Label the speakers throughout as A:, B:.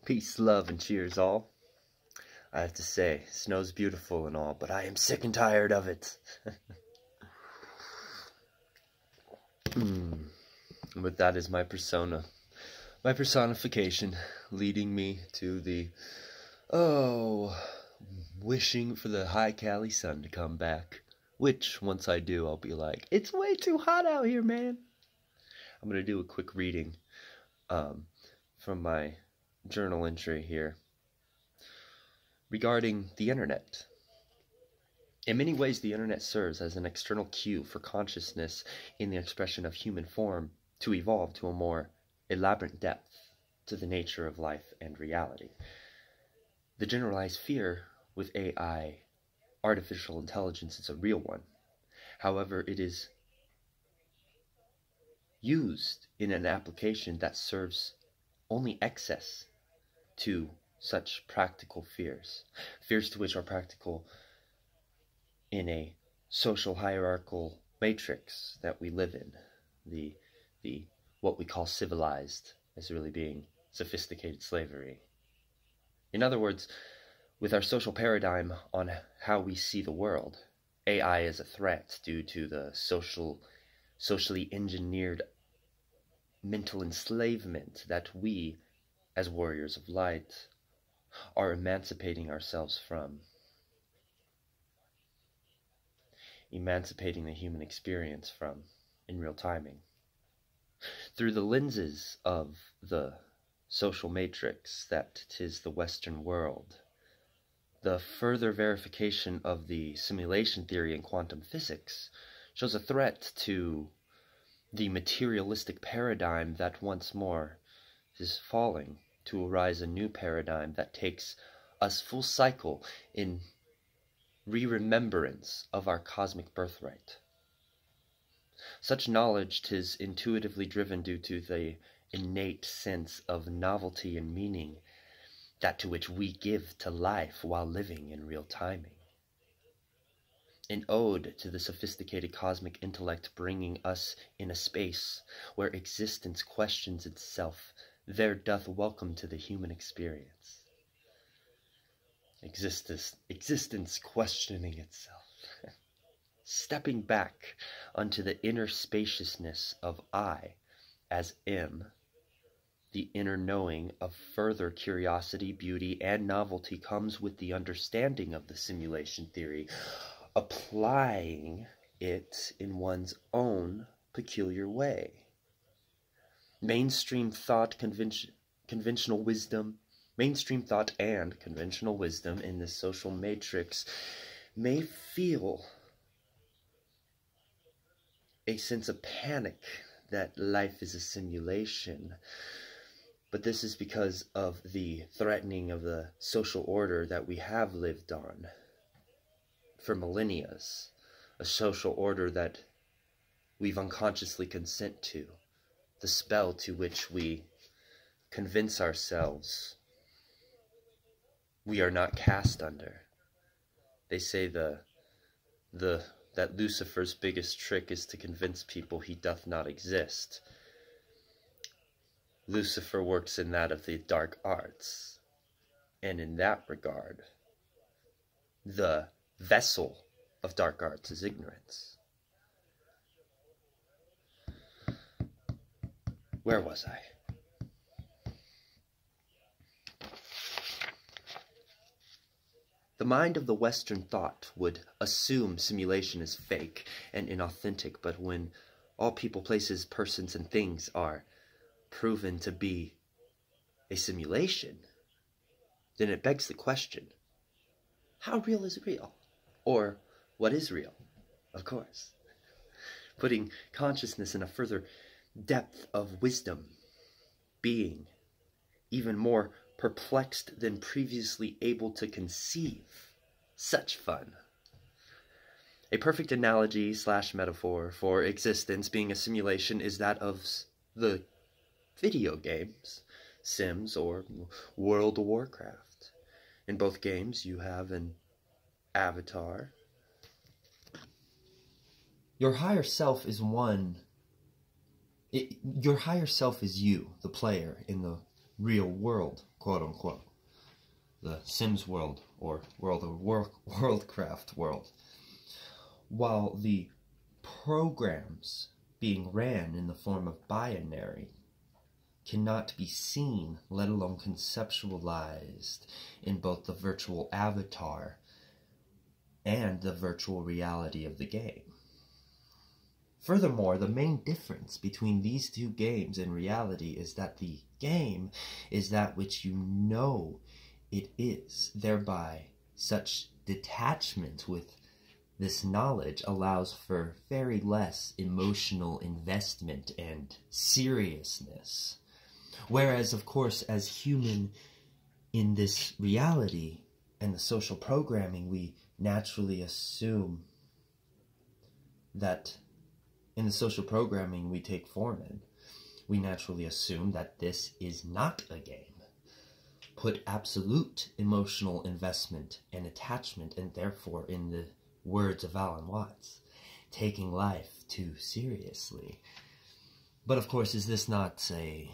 A: Peace, love, and cheers all. I have to say, snow's beautiful and all, but I am sick and tired of it. But that is my persona. My personification, leading me to the, wishing for the high Cali sun to come back. Which, once I do, I'll be like, it's way too hot out here, man. I'm going to do a quick reading from my journal entry here regarding the internet. In many ways, the internet serves as an external cue for consciousness in the expression of human form to evolve to a more elaborate depth to the nature of life and reality. The generalized fear with AI, artificial intelligence, is a real one. However, it is used in an application that serves only excess to such practical fears to which are practical in a social hierarchical matrix that we live in, the what we call civilized as really being sophisticated slavery. In other words, with our social paradigm on how we see the world, AI is a threat due to the socially engineered mental enslavement that we, as warriors of light, are emancipating ourselves from. Emancipating the human experience from in real timing. Through the lenses of the social matrix that 'tis the Western world, the further verification of the simulation theory in quantum physics shows a threat to the materialistic paradigm that once more is falling to arise a new paradigm that takes us full cycle in re-remembrance of our cosmic birthright. Such knowledge 'tis intuitively driven due to the innate sense of novelty and meaning, that to which we give to life while living in real timing. An ode to the sophisticated cosmic intellect bringing us in a space where existence questions itself, there doth welcome to the human experience. Existence questioning itself. Stepping back unto the inner spaciousness of I as M, the inner knowing of further curiosity, beauty, and novelty comes with the understanding of the simulation theory, applying it in one's own peculiar way. Mainstream thought and conventional wisdom in this social matrix may feel a sense of panic that life is a simulation, but this is because of the threatening of the social order that we have lived on for millennia, a social order that we've unconsciously consent to, the spell to which we convince ourselves we are not cast under. They say that Lucifer's biggest trick is to convince people he doth not exist. Lucifer works in that of the dark arts, and in that regard, the vessel of dark arts is ignorance. Where was I? The mind of the Western thought would assume simulation is fake and inauthentic, but when all people, places, persons, and things are proven to be a simulation, then it begs the question, how real is real? Or what is real? Of course. Putting consciousness in a further depth of wisdom, being even more perplexed than previously able to conceive. Such fun. A perfect analogy / metaphor for existence being a simulation is that of the video games, Sims or World of Warcraft. In both games you have an avatar. Your higher self is one. Your higher self is you, the player, in the real world, quote unquote, the Sims world or Worldcraft world, while the programs being ran in the form of binary cannot be seen, let alone conceptualized, in both the virtual avatar and the virtual reality of the game. Furthermore, the main difference between these two games and reality is that the game is that which you know it is. Thereby, such detachment with this knowledge allows for very less emotional investment and seriousness. Whereas, of course, as human in this reality and the social programming, we naturally assume that in the social programming we take form in, we naturally assume that this is not a game. Put absolute emotional investment and attachment, and therefore, in the words of Alan Watts, taking life too seriously. But of course, is this not a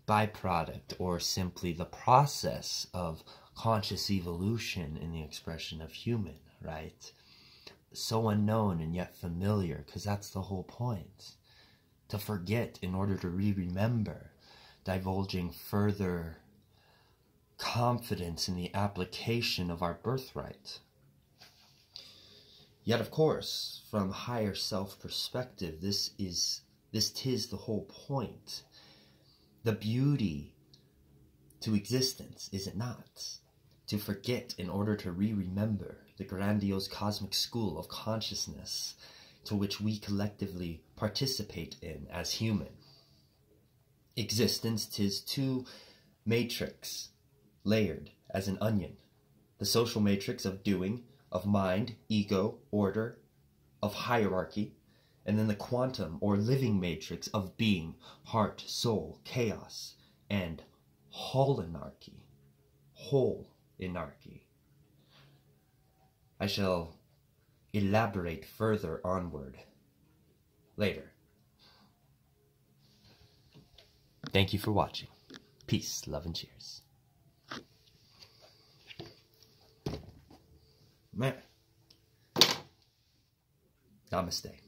A: byproduct or simply the process of conscious evolution in the expression of human, right? So unknown and yet familiar, because that's the whole point. To forget in order to remember, divulging further confidence in the application of our birthright. Yet, of course, from higher self perspective, this tis the whole point. The beauty to existence, is it not? To forget in order to remember the grandiose cosmic school of consciousness to which we collectively participate in as human. Existence 'tis two matrix, layered as an onion. The social matrix of doing, of mind, ego, order, of hierarchy, and then the quantum or living matrix of being, heart, soul, chaos, and holenarchy. Whole anarchy. I shall elaborate further onward later. Thank you for watching. Peace, love, and cheers. Man. Namaste.